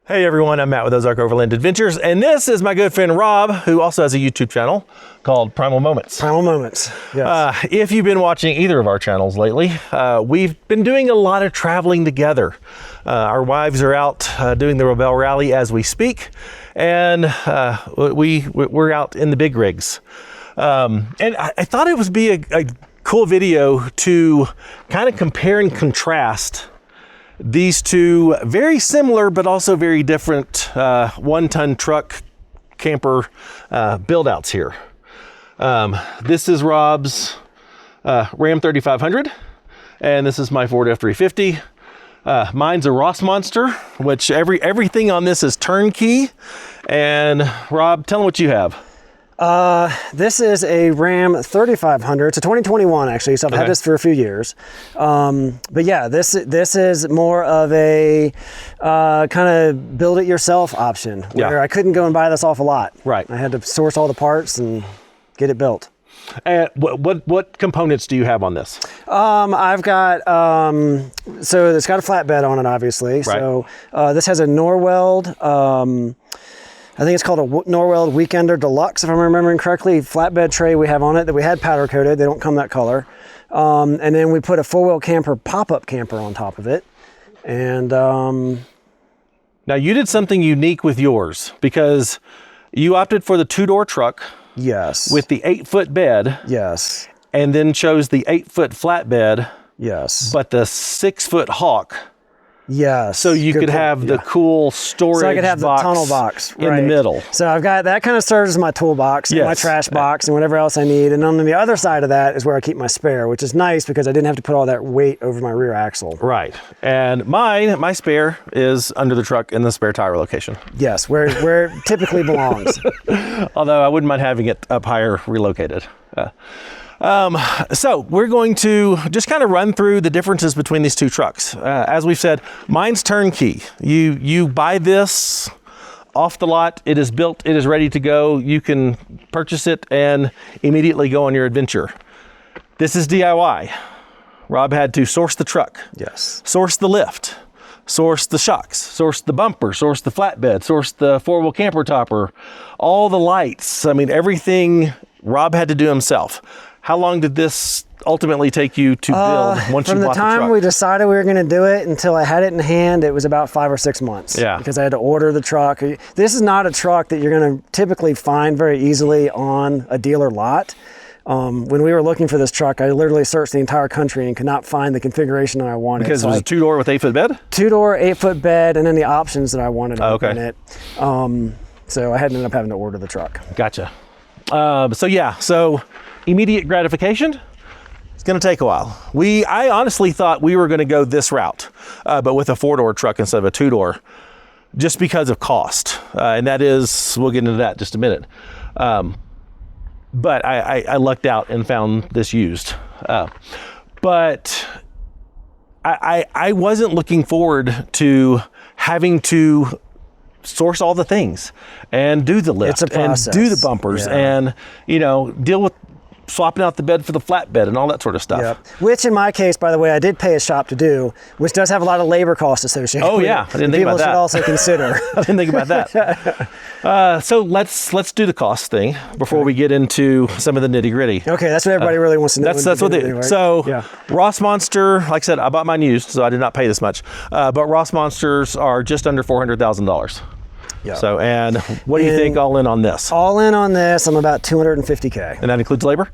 Hey everyone, I'm Matt with Ozark Overland Adventures, and this is my good friend Rob, who also has a YouTube channel called Primal Moments. Primal Moments, yes. If you've been watching either of our channels lately, we've been doing a lot of traveling together. Our wives are out doing the Rebel Rally as we speak, and we're out in the big rigs. And I thought it would be a cool video to kind of compare and contrast these two very similar but also very different one-ton truck camper build outs here. This is Rob's Ram 3500 and this is my Ford F350. Mine's a Rossmonster, which everything on this is turnkey. And Rob, tell them what you have. This is a Ram 3500. It's a 2021 actually, so I've had this for a few years. But yeah, this is more of a kind of build it yourself option where I couldn't go and buy this off a lot. Right. I had to source all the parts and get it built. And what components do you have on this? I've got, so it's got a flatbed on it, obviously. Right. So this has a Norweld, I think it's called a Norweld Weekender Deluxe, if I'm remembering correctly, flatbed tray we have on it that we had powder coated. They don't come that color. And then we put a four-wheel camper, pop-up camper on top of it. And now you did something unique with yours because you opted for the two-door truck. Yes. With the 8-foot bed. Yes. And then chose the 8-foot flatbed. Yes. But the 6-foot Hawk. Yes. So you could have the cool storage box. So I could have the tunnel box in the middle. So I've got that kind of serves as my toolbox and my trash box and whatever else I need. And on the other side of that is where I keep my spare, which is nice because I didn't have to put all that weight over my rear axle. Right. And my spare is under the truck in the spare tire location. Yes, where it typically belongs. Although I wouldn't mind having it up higher relocated. So we're going to just kind of run through the differences between these two trucks. As we've said, mine's turnkey. You buy this off the lot, it is built, it is ready to go. You can purchase it and immediately go on your adventure. This is DIY. Rob had to source the truck. Yes. Source the lift. Source the shocks, source the bumper, source the flatbed, source the four-wheel camper topper, all the lights. I mean, everything Rob had to do himself. How long did this ultimately take you to build once you bought the truck? From the time we decided we were going to do it until I had it in hand, it was about 5 or 6 months. Yeah. Because I had to order the truck. This is not a truck that you're going to typically find very easily on a dealer lot. When we were looking for this truck, I literally searched the entire country and could not find the configuration that I wanted. Because it was a two-door with 8-foot bed? Two-door, 8-foot bed, and then the options that I wanted in it. So I had to end up having to order the truck. Gotcha. So immediate gratification, it's going to take a while. I honestly thought we were going to go this route, but with a 4-door truck instead of a 2-door, just because of cost. And that is, we'll get into that in just a minute. But I lucked out and found this used. But I wasn't looking forward to having to source all the things and do the lift and do the bumpers and, deal with swapping out the bed for the flatbed and all that sort of stuff. Yep. Which in my case, by the way, I did pay a shop to do, which does have a lot of labor costs associated with it. I didn't think about that. People should also consider. I didn't think about that. So let's do the cost thing before we get into some of the nitty gritty. Okay, that's what everybody really wants to know. That's what they do. Right? So Rossmonster, like I said, I bought mine used, so I did not pay this much. But Rossmonsters are just under $400,000. Yeah. So, and what do you think all in on this? All in on this, I'm about $250K. And that includes labor?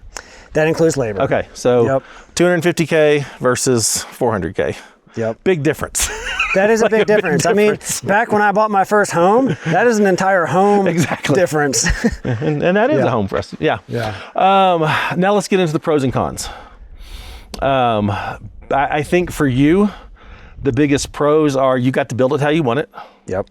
That includes labor. Okay, so $250K versus $400K. Yep. Big difference. That is a big difference. I mean, back when I bought my first home, that is an entire home difference. and that is a home for us. Yeah. Now let's get into the pros and cons. I think for you, the biggest pros are you got to build it how you want it. Yep.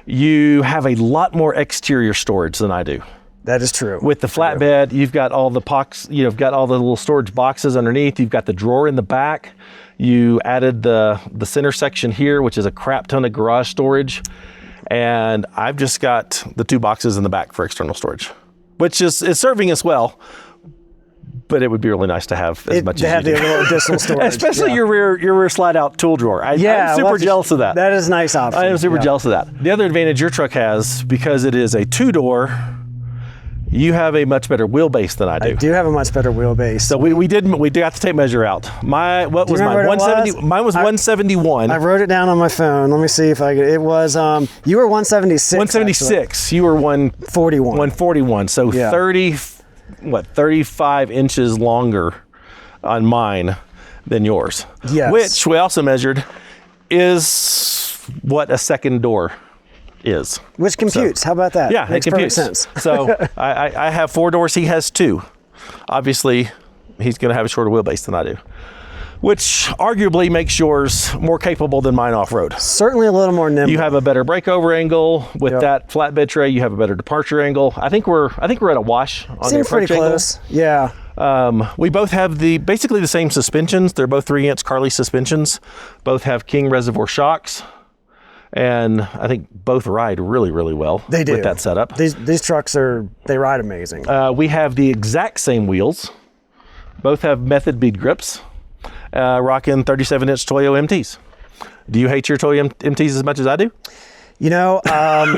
You have a lot more exterior storage than I do. That is true. With the flatbed, you've got all the you've got all the little storage boxes underneath. You've got the drawer in the back. You added the center section here, which is a crap ton of garage storage. And I've just got the 2 boxes in the back for external storage, which is serving us well. but it would be really nice to have as much to as have you the do. little additional storage. Especially your rear slide out tool drawer. I'm super jealous of that. That is a nice option. I am super jealous of that. The other advantage your truck has, because it is a 2-door, you have a much better wheelbase than I do. I do have a much better wheelbase. So we got to tape measure out. What was mine? 170. Mine was 171. I wrote it down on my phone. Let me see if I could. It was you were 176. 176. Actually. You were 141. 141. So 35 inches longer on mine than yours. Yes. Which we also measured is what a second door is. Which computes. How about that? Yeah, Makes it computes. perfect sense. So I have 4 doors. He has 2. Obviously, he's going to have a shorter wheelbase than I do, which arguably makes yours more capable than mine off-road. Certainly a little more nimble. You have a better breakover angle with that flatbed tray. You have a better departure angle. I think we're at a wash on the approach pretty close. angle. Yeah. We both have basically the same suspensions. They're both 3-inch Carly suspensions. Both have King reservoir shocks. And I think both ride really, really well with that setup. These trucks they ride amazing. We have the exact same wheels. Both have method bead grips. Rocking 37-inch Toyo MTs. Do you hate your Toyo MTs as much as I do? You know, I'm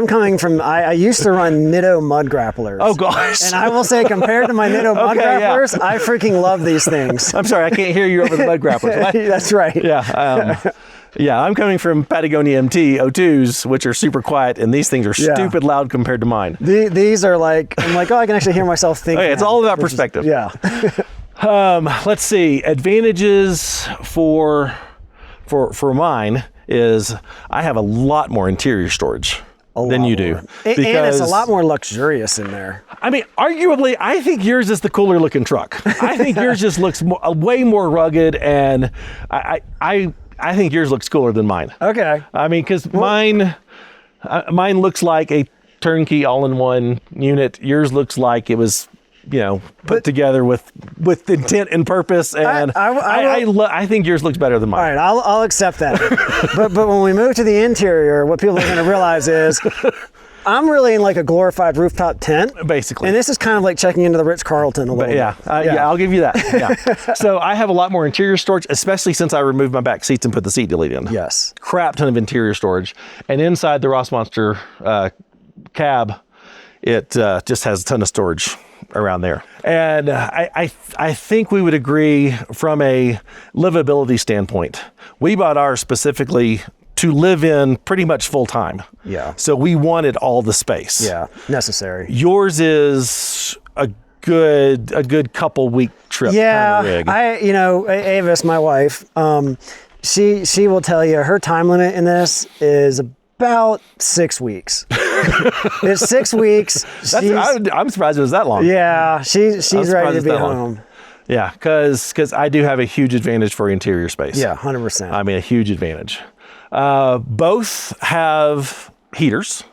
coming from, I used to run Nitto mud grapplers. Oh, gosh. And I will say, compared to my Nitto mud grapplers, I freaking love these things. I'm sorry, I can't hear you over the mud grapplers. That's right. Yeah. I'm coming from Patagonia MT 02s, which are super quiet, and these things are stupid loud compared to mine. These are like, I'm like, I can actually hear myself think. Okay, it's all about perspective. Let's see. Advantages for mine is I have a lot more interior storage than you do. And it's a lot more luxurious in there. I mean, arguably, I think yours is the cooler looking truck. I think yours just looks way more rugged, and I think yours looks cooler than mine. Okay. I mean, because mine looks like a turnkey all-in-one unit. Yours looks like it was, put together with intent and purpose. And I think yours looks better than mine. All right, I'll accept that. but when we move to the interior, what people are going to realize is I'm really in like a glorified rooftop tent. Basically. And this is kind of like checking into the Ritz-Carlton a little bit. Yeah, I'll give you that. Yeah. So I have a lot more interior storage, especially since I removed my back seats and put the seat delete in. Yes. Crap ton of interior storage. And inside the Rossmonster cab, it just has a ton of storage around there. And I think we would agree from a livability standpoint. We bought ours specifically to live in pretty much full time. Yeah. So we wanted all the space. Yeah, necessary. Yours is a good couple week trip. Yeah, kind of rig. Avis, my wife, she will tell you her time limit in this is about 6 weeks. It's 6 weeks. I'm surprised it was that long. Yeah, she's ready to be home. Yeah, because I do have a huge advantage for interior space. Yeah, 100%. I mean, a huge advantage. Both have heaters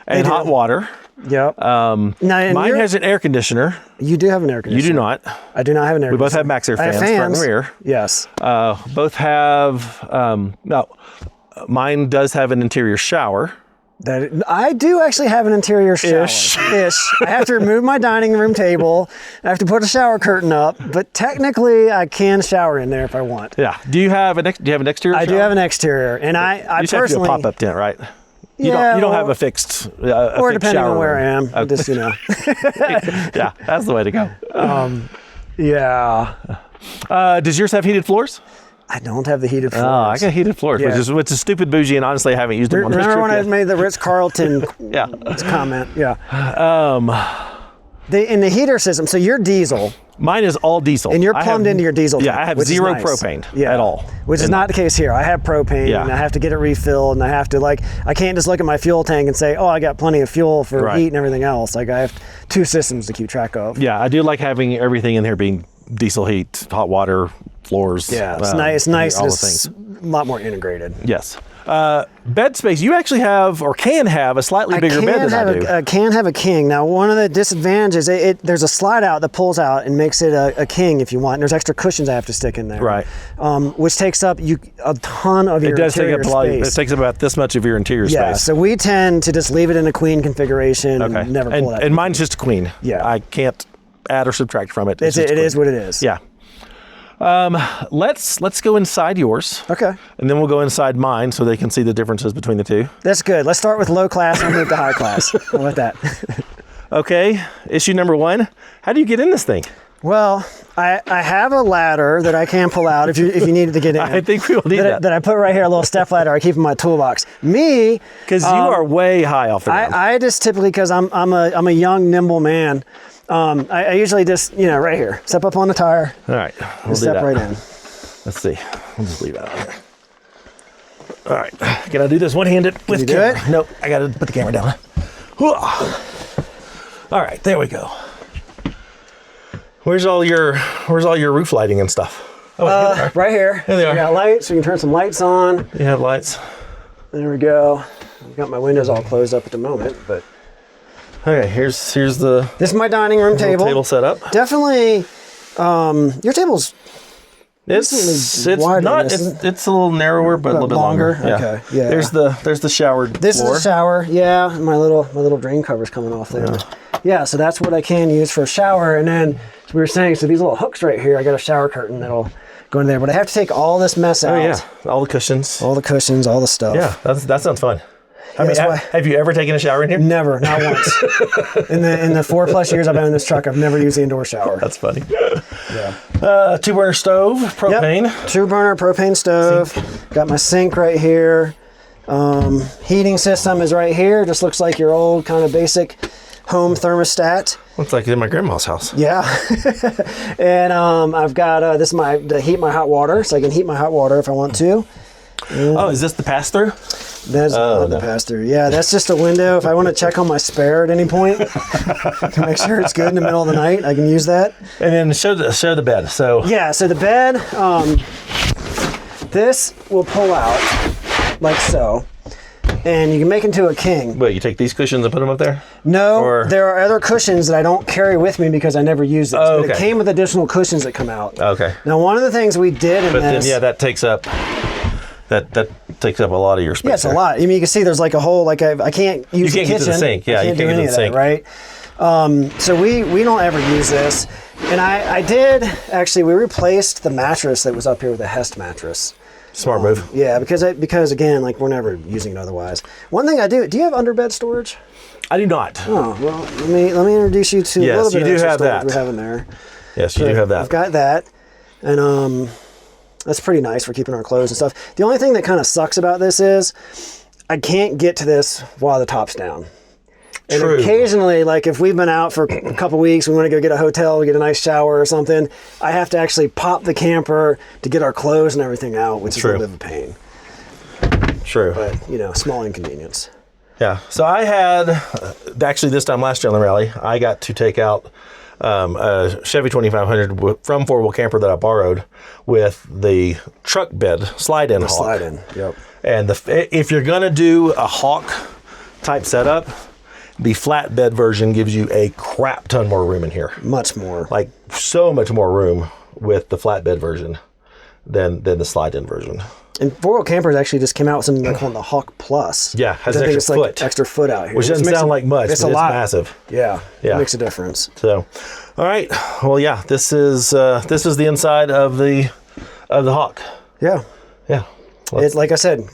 and hot water. Yep. Mine has an air conditioner. You do have an air conditioner. You do not. I do not have an air conditioner. We both have Max Air fans, front and rear. Yes. Both have, mine does have an interior shower. I do actually have an interior shower. Ish. I have to remove my dining room table. I have to put a shower curtain up, but technically I can shower in there if I want. Yeah. Do you have an exterior shower? I do have an exterior, and I you personally have to do a pop-up tent, right? You don't have a fixed or fixed depending shower on where room. I am. Just Yeah, that's the way to go. Yeah. Does yours have heated floors? I don't have the heated floors. Oh, I got heated floors, which is stupid bougie, and honestly, I haven't used them on this trip. Remember when I made the Ritz-Carlton comment? Yeah. The heater system, so you're diesel. Mine is all diesel. And you're plumbed into your diesel tank. Yeah, I have zero propane at all. Which is not the case here. I have propane, and I have to get it refilled, and I have to, I can't just look at my fuel tank and say, oh, I got plenty of fuel for heat and everything else. I have 2 systems to keep track of. Yeah, I do like having everything in here being diesel heat, hot water, floors. Yeah, it's nice. It's a lot more integrated. Yes. Bed space. You actually have, or can have, a slightly bigger bed than I do. I can have a king. Now, one of the disadvantages, there's a slide out that pulls out and makes it a king if you want. And there's extra cushions I have to stick in there. Right. Which takes up a ton of your interior space. It takes up about this much of your interior space. Yeah, so we tend to just leave it in a queen configuration and never pull it out. And mine's just a queen. Yeah. I can't add or subtract from it. It is what it is. Yeah. Let's go inside yours. Okay. And then we'll go inside mine so they can see the differences between the two. That's good. Let's start with low class and move to high class. How about that? Okay. Issue number 1. How do you get in this thing? Well, I have a ladder that I can pull out if you needed to get in. I think we will need that. That I put right here, a little step ladder I keep in my toolbox. Me, because you are way high off the ground. I just typically, because I'm a young, nimble man, I usually just, right here, step up on the tire. All right, we'll step right in. Let's see. We'll just leave that out here. All right, can I do this one-handed with you do camera? it? Nope, I got to put the camera down. All right, there we go. Where's all your roof lighting and stuff? Oh, right here. There they are. We got lights. We can turn some lights on. You have lights. There we go. I've got my windows all closed up at the moment, but. Okay, here's the. This is my dining room table. Table set up. Definitely, your table's. It's not. It's a little narrower, but a little bit longer. Yeah. Okay. Yeah. There's the shower. This floor. is a shower. Yeah, my little drain cover's coming off there. Yeah, so that's what I can use for a shower. And then, as we were saying, so these little hooks right here, I got a shower curtain that'll go in there. But I have to take all this mess out. Oh yeah, all the cushions. All the cushions, all the stuff. Yeah, that sounds fun. I mean, why, have you ever taken a shower in here? Never, not once. in the 4+ years I've been in this truck, I've never used the indoor shower. That's funny. Yeah. 2-burner stove, propane. Yep. 2-burner propane stove. Sink. Got my sink right here. Heating system is right here. Just looks like your old kind of basic home thermostat. Looks like in my grandma's house. Yeah. And I've got this is to heat my hot water, so I can heat my hot water if I want to. Is this the pass-through? That's not the pass-through. Yeah, that's just a window. If I want to check on my spare at any point to make sure it's good in the middle of the night, I can use that. And then show the bed. So the bed, this will pull out like so, and you can make into a king. Wait, you take these cushions and put them up there? No, there are other cushions that I don't carry with me because I never use this. Oh, but it came with additional cushions that come out. Okay. Now, one of the things we did in this... Then, that takes up... That takes up a lot of your space. Yeah, it's a lot. I mean, you can see there's like a whole, I can't use the kitchen. You can't get to the sink. Yeah, you can't do any of that, right? So we don't ever use this. And I did, actually, we replaced the mattress that was up here with a Hest mattress. Smart move. Yeah, because again, like we're never using it otherwise. One thing I do you have underbed storage? I do not. Oh, well, let me introduce you to a little bit of extra storage we have in there. Yes, you do have that. I've got that. And that's pretty nice for keeping our clothes and stuff. The only thing that kind of sucks about this is I can't get to this while the top's down. And True. Occasionally, like if we've been out for a couple weeks, we want to go get a hotel, get a nice shower or something, I have to actually pop the camper to get our clothes and everything out, which is a bit of a pain. True. But, small inconvenience. Yeah. So I had, actually this time last year on the rally, I got to take out a Chevy 2500 from 4-wheel camper that I borrowed with the truck bed slide-in Hawk. Slide-in, yep. And if you're going to do a Hawk type setup, the flatbed version gives you a crap ton more room in here. Much more. Like so much more room with the flatbed version than the slide-in version. And 4-wheel campers actually just came out with something they're calling the Hawk Plus. Yeah, has an extra foot. Extra foot out here. Which doesn't sound like much, but it's massive. Yeah, it makes a difference. So, all right. Well, yeah, this is the inside of the Hawk. Yeah. Yeah. It's like I said,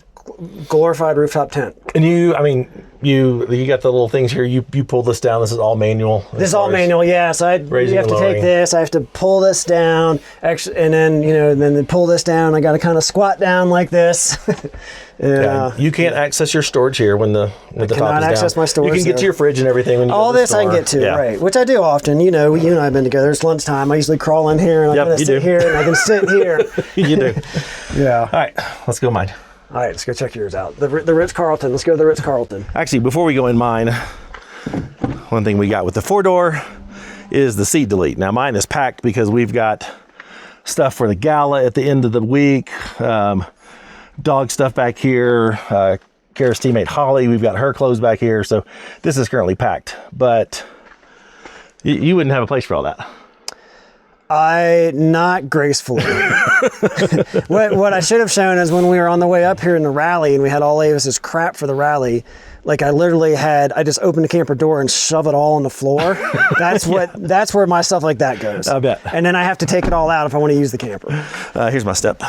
glorified rooftop tent. And you got the little things here. You pull this down. This is all manual. This is all manual, yeah. So you have to take this. I have to pull this down, and then pull this down. I got to kind of squat down like this. You can't access your storage here when the top is down. Cannot access my storage. You can get to your fridge and everything. When you all this I can get to, right? Which I do often. You and I have been together. It's lunchtime. I usually crawl in here and I can sit here and I can sit here. You do. Yeah. All right, let's go mine. All right, let's go check yours out. The Ritz-Carlton. Let's go to the Ritz-Carlton. Actually, before we go in mine, one thing we got with the 4-door is the seat delete. Now, mine is packed because we've got stuff for the gala at the end of the week, dog stuff back here, Kara's teammate Holly, we've got her clothes back here, so this is currently packed. But you wouldn't have a place for all that. Not gracefully. What I should have shown is when we were on the way up here in the rally and we had all Avis's crap for the rally, like I literally I just opened the camper door and shove it all on the floor. That's where my stuff like that goes. I bet. And then I have to take it all out if I want to use the camper. Here's my step.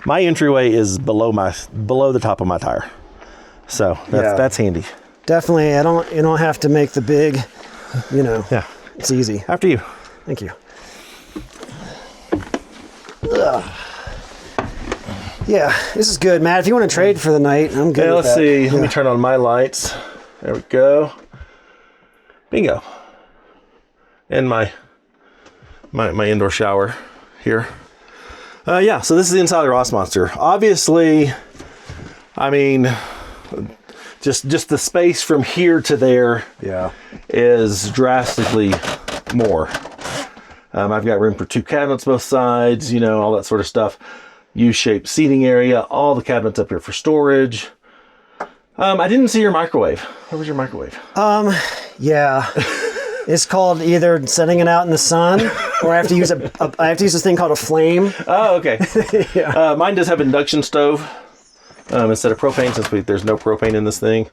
My entryway is below the top of my tire. So that's handy. Definitely, you don't have to make the big, Yeah. It's easy. After you. Thank you. Yeah, this is good, Matt. If you want to trade for the night, I'm good. Yeah, with let's that. see. Yeah. Let me turn on my lights. There we go. Bingo. And my indoor shower here. Yeah, so this is the inside of the Rossmonster. Obviously, I mean, just the space from here to there is drastically more. I've got room for 2 cabinets both sides, all that sort of stuff. U-shaped seating area, all the cabinets up here for storage. I didn't see your microwave. Where was your microwave? Yeah. It's called either setting it out in the sun, or I have to use I have to use this thing called a flame. Oh, okay. Mine does have induction stove instead of propane, since there's no propane in this thing.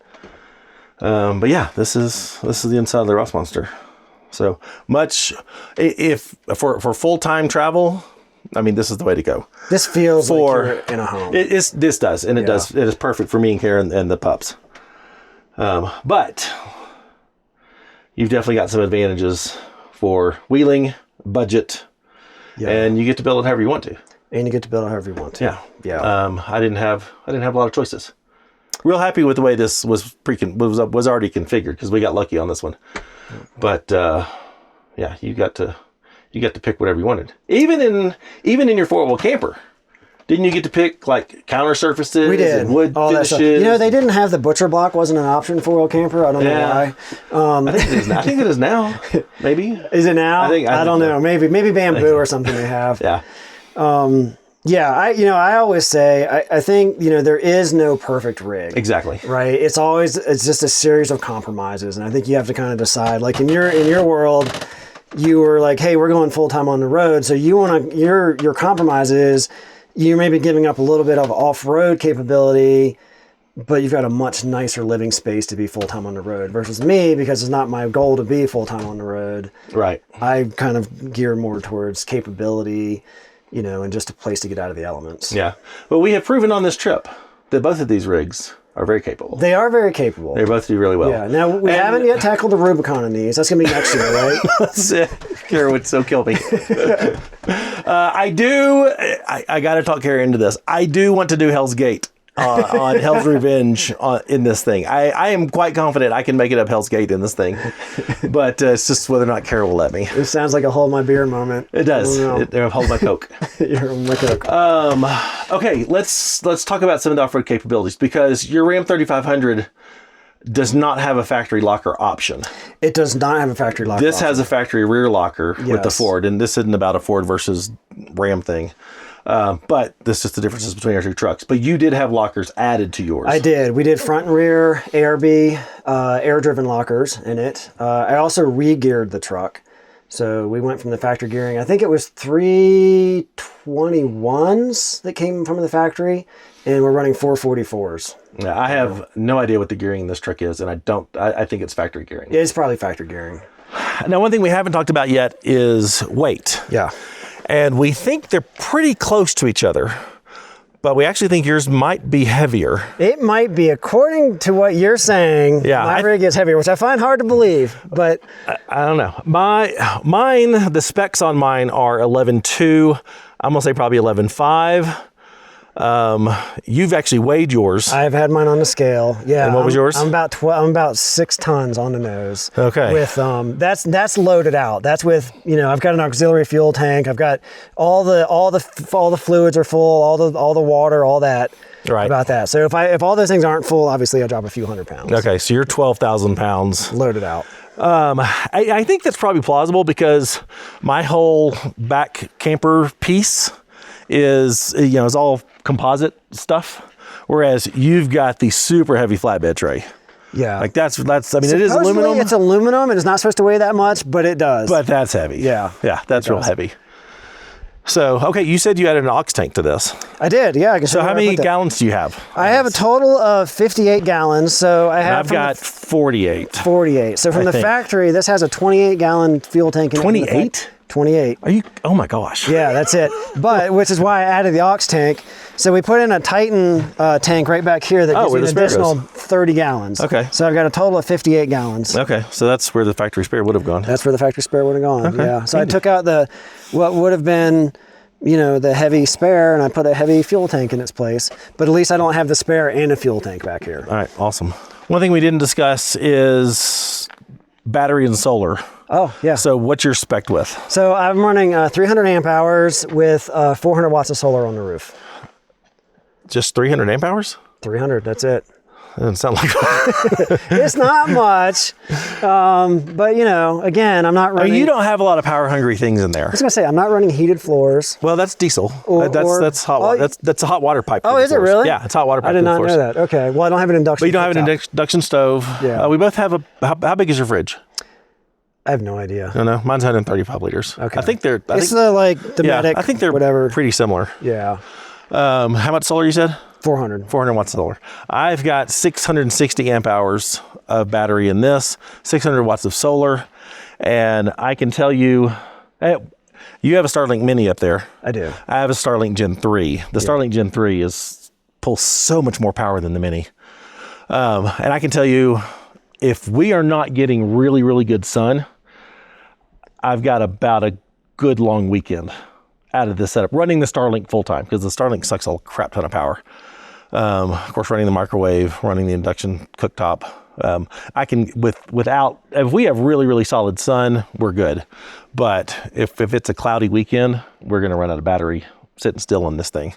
But yeah, this is the inside of the Rossmonster. So much, if for full-time travel, I mean, this is the way to go. This feels like you're in a home. This does, and it does. It is perfect for me and Karen and the pups. But you've definitely got some advantages for wheeling, budget, and you get to build it however you want to. And you get to build it however you want to. Yeah. I didn't have a lot of choices. Real happy with the way this was already configured, because we got lucky on this one. But yeah, you got to pick whatever you wanted. Even in your 4-wheel camper, didn't you get to pick like counter surfaces? We did. And wood all finishes? That stuff. They didn't have the butcher block. Wasn't an option for 4-wheel camper. I don't know why. I think it is now. I think it is now. Maybe. Is it now? I don't know. So. Maybe bamboo or something they have. Yeah. Yeah, I always say, I think, there is no perfect rig. Exactly. Right? It's just a series of compromises. And I think you have to kind of decide, like in your world, you were like, hey, we're going full time on the road. So your compromise is you're maybe giving up a little bit of off-road capability, but you've got a much nicer living space to be full time on the road versus me, because it's not my goal to be full time on the road. Right. I kind of gear more towards capability, and just a place to get out of the elements. Yeah. But we have proven on this trip that both of these rigs are very capable. They are very capable. They both do really well. Yeah. Now, we haven't yet tackled the Rubicon in these. That's going to be next year, right? That's it. Kara would so kill me. I got to talk Kara into this. I do want to do Hell's Gate on Hell's Revenge in this thing. I am quite confident I can make it up Hell's Gate in this thing. But it's just whether or not Kara will let me. It sounds like a hold my beer moment. It does. Hold my Coke. You're my Coke. Okay, let's talk about some of the off-road capabilities, because your Ram 3500 does not have a factory locker option. It does not have a factory locker This option. has a factory rear locker with the Ford, and this isn't about a Ford versus Ram thing. But this is just the differences between our two trucks. But you did have lockers added to yours. I did. We did front and rear ARB, air-driven lockers in it. I also re-geared the truck. So we went from the factory gearing. I think it was 321s that came from the factory, and we're running 444s. Yeah, I have no idea what the gearing in this truck is, and I think it's factory gearing. It's probably factory gearing. Now, one thing we haven't talked about yet is weight. Yeah. And we think they're pretty close to each other, but we actually think yours might be heavier. It might be, according to what you're saying. Yeah, my rig is heavier, which I find hard to believe, but I don't know. Mine, the specs on mine are 11.2. I'm gonna say probably 11.5. You've actually weighed yours. I've had mine on the scale. Yeah. And what was yours? I'm about 6 tons on the nose. Okay. With that's loaded out. That's with I've got an auxiliary fuel tank. I've got all the fluids are full. All the water, all that. Right. About that. So if all those things aren't full, obviously I drop a few hundred pounds. Okay, so you're 12,000 pounds. Loaded out. I think that's probably plausible, because my whole back camper piece is all composite stuff, whereas you've got the super heavy flatbed tray. Yeah. Like that's. I mean, it is Supposedly aluminum. It's aluminum, and it's not supposed to weigh that much, but it does. But that's heavy. Yeah. Yeah, that's real heavy. So, okay, you said you added an aux tank to this. I did, yeah. I can So how many gallons do you have? I have a total of 58 gallons. So I have. I've got 48. 48. So from the factory, this has a 28-gallon fuel tank. 28? 28. Are you? Oh my gosh. Yeah, that's it. But which is why I added the aux tank. So we put in a Titan tank right back here that gives me an additional 30 gallons. Okay. So I've got a total of 58 gallons. Okay, so that's where the factory spare would have gone. That's where the factory spare would have gone. Okay. Yeah. So I took out what would have been, the heavy spare, and I put a heavy fuel tank in its place. But at least I don't have the spare and a fuel tank back here. All right, awesome. One thing we didn't discuss is battery and solar. Oh, yeah. So what's your spec with? So I'm running 300 amp hours with 400 watts of solar on the roof. Just 300 amp hours? 300, that's it. That doesn't sound like It's not much, but again, I'm not running. You don't have a lot of power hungry things in there. I was gonna say I'm not running heated floors. Well, that's diesel. That's hot. That's a hot water pipe. Oh, is it really? Yeah, it's hot water pipe. I did not know that. Okay, well, I don't have an induction. But you don't have an induction stove. Yeah. We both have how big is your fridge? I have no idea. No, mine's 135 liters. Okay. I think they're. It's the Medic. I think they're whatever. pretty similar. Yeah. How much solar you said? 400. 400 watts solar. I've got 660 amp hours of battery in this, 600 watts of solar, and I can tell you, you have a Starlink Mini up there. I do. I have a Starlink Gen 3. The Starlink Gen 3 pulls so much more power than the Mini. And I can tell you, if we are not getting really, really good sun, I've got about a good long weekend out of this setup, running the Starlink full time, because the Starlink sucks a crap ton of power. Of course, running the microwave, running the induction cooktop. I can, if we have really, really solid sun, we're good. But if it's a cloudy weekend, we're going to run out of battery sitting still on this thing.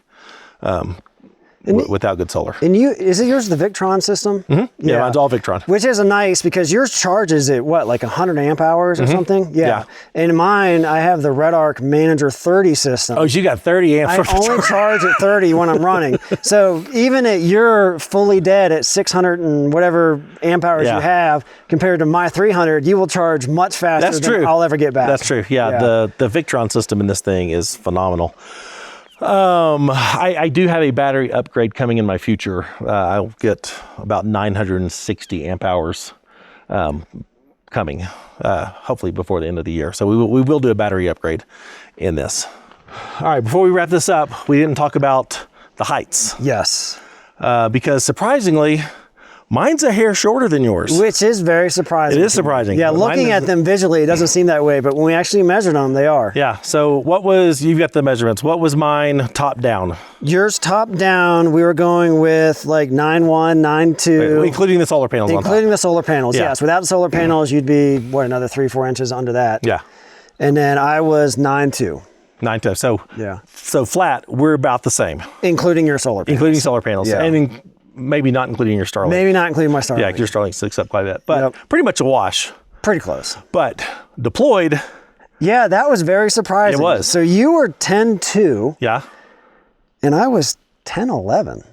Without good solar. And is it yours the Victron system? Mm-hmm. Yeah, mine's all Victron. Which is nice because yours charges at like 100 amp hours or something? Yeah. And mine, I have the RedArc Manager 30 system. Oh, so you got 30 amps. I only charge at 30 when I'm running. So even at your fully dead at 600 and whatever amp hours you have, compared to my 300, you will charge much faster than I'll ever get back. That's true. Yeah. The Victron system in this thing is phenomenal. I do have a battery upgrade coming in my future. I'll get about 960 amp hours coming, hopefully before the end of the year. So we will do a battery upgrade in this. All right, before we wrap this up, we didn't talk about the heights. Yes. Because surprisingly, mine's a hair shorter than yours. Which is very surprising. It is surprising. Yeah, looking at them visually, it doesn't seem that way, but when we actually measured them, they are. Yeah, so you've got the measurements. What was mine top down? Yours top down, we were going with like 9.1, 9.2. Including the solar panels on top. Including the solar panels, yes. Without the solar panels, you'd be, another 3-4 inches under that. Yeah. And then I was 9.2. 9.2. So flat, we're about the same. Including your solar panels. Including solar panels. Yeah. And maybe not including your Starlink. Maybe not including my Starlink. Yeah, your Starlink sticks up quite a bit. But pretty much a wash. Pretty close. But deployed. Yeah, that was very surprising. It was. So you were 10.2. Yeah. And I was 10.11.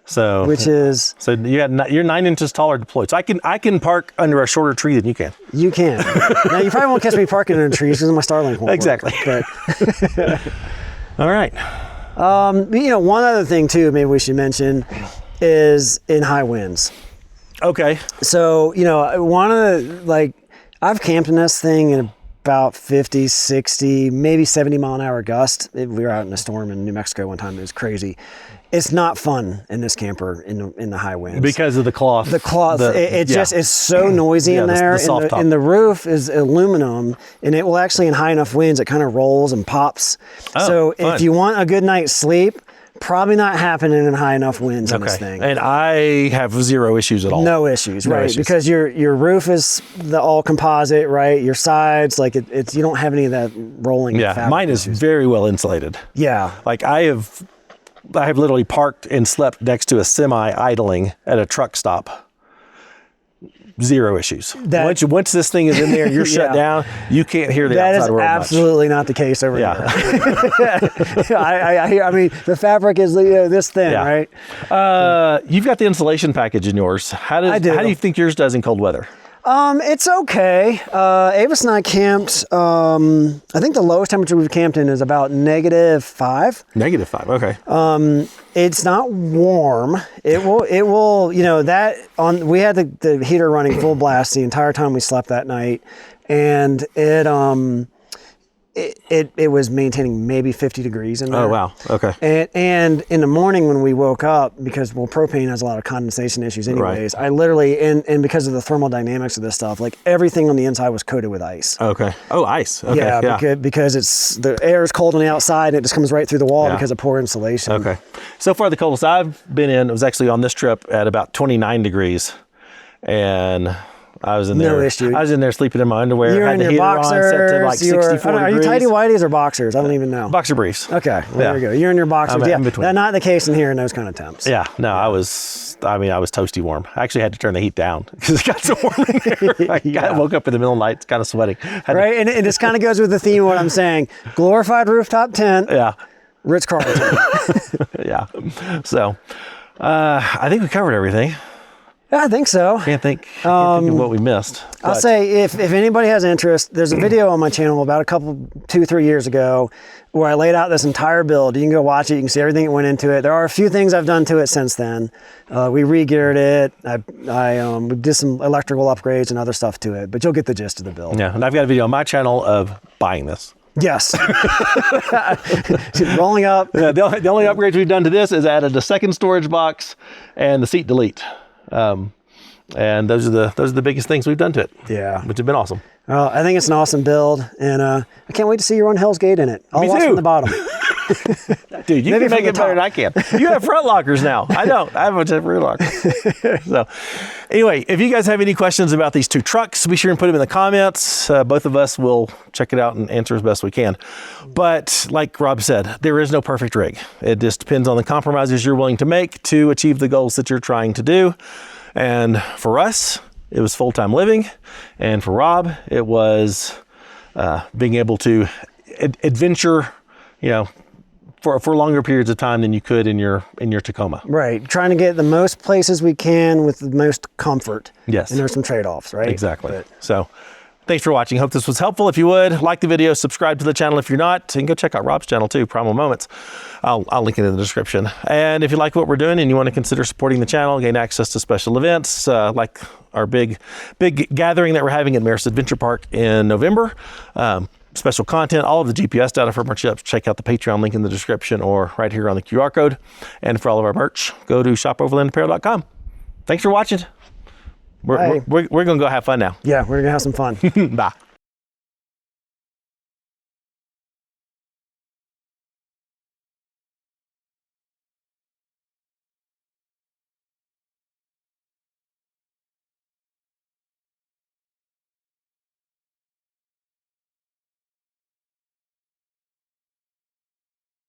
So you're 9 inches taller deployed. So I can park under a shorter tree than you can. You can. Now you probably won't catch me parking in trees because my Starlink won't exactly. Work, but all right. One other thing too, maybe we should mention, is in high winds. Okay. So one of I've camped in this thing in about 50, 60, maybe 70 mile an hour gust. We were out in a storm in New Mexico one time. It was crazy. It's not fun in this camper in the high winds because of the cloth. The cloth, it just is so noisy in there. And the roof is aluminum, and it will actually, in high enough winds, it kind of rolls and pops. So if you want a good night's sleep, probably not happening in high enough winds in this thing. And I have zero issues at all. No issues, right? Because your roof is the all composite, right? Your sides, it's you don't have any of that rolling. Yeah, mine is very well insulated. Yeah, I have literally parked and slept next to a semi idling at a truck stop zero issues. Once this thing is in there, you're shut down. You can't hear the outside world much. That is absolutely not the case over here. I mean, the fabric is this thin, right? You've got the insulation package in yours. How do you think yours does in cold weather? It's okay. Avis and I camped, I think the lowest temperature we've camped in is about -5. -5, okay. It's not warm. It will, we had the heater running full blast the entire time we slept that night. And it was maintaining maybe 50 degrees in there. Oh, wow. Okay. And in the morning when we woke up, because propane has a lot of condensation issues anyways, I literally, and because of the thermodynamics of this stuff, like everything on the inside was coated with ice. Okay. Oh, ice. Okay. Yeah, because the air is cold on the outside and it just comes right through the wall because of poor insulation. Okay. So far, the coldest I've been in, it was actually on this trip at about 29 degrees. And I was in there. No issue. I was in there sleeping in my underwear. You're in your boxers. Set to like 64 degrees. Are you tighty whities or boxers? I don't even know. Boxer briefs. Okay, there we go. You're in your boxers. I'm in between. That's not the case in here in those kind of temps. Yeah, no, I was toasty warm. I actually had to turn the heat down because it got so warm in there. I woke up in the middle of the night, kind of sweating. Right, and this kind of goes with the theme of what I'm saying. Glorified rooftop tent. Yeah. Ritz-Carlton. Yeah. So, I think we covered everything. Yeah, I think so. Can't think of what we missed. I'll say if anybody has interest, there's a video on my channel about 2-3 years ago where I laid out this entire build. You can go watch it. You can see everything that went into it. There are a few things I've done to it since then. We re-geared it. We did some electrical upgrades and other stuff to it, but you'll get the gist of the build. Yeah, and I've got a video on my channel of buying this. Yes. Rolling up. Yeah, the only upgrades we've done to this is added a second storage box and the seat delete. And those are the biggest things we've done to it. Yeah, which have been awesome. Well, I think it's an awesome build, and I can't wait to see you run Hell's Gate in it. I'll watch from the bottom. Dude, you can make it better than I can. You have front lockers now. I don't. I have a rear locker. So, anyway, if you guys have any questions about these two trucks, be sure and put them in the comments. Both of us will check it out and answer as best we can. But like Rob said, there is no perfect rig. It just depends on the compromises you're willing to make to achieve the goals that you're trying to do. And for us, it was full-time living. And for Rob, it was being able to adventure, for longer periods of time than you could in your Tacoma. Right. Trying to get the most places we can with the most comfort. Yes. And there's some trade-offs, right? Exactly. So thanks for watching. Hope this was helpful. If you would, like the video, subscribe to the channel if you're not, and go check out Rob's channel too, Primal Moments. I'll link it in the description. And if you like what we're doing and you want to consider supporting the channel, gain access to special events like our big gathering that we're having at Maris Adventure Park in November, special content, all of the GPS data from our trips, check out the Patreon link in the description or right here on the QR code. And for all of our merch, go to shopoverlandapparel.com. Thanks for watching. We're going to go have fun now. Yeah, we're going to have some fun. Bye.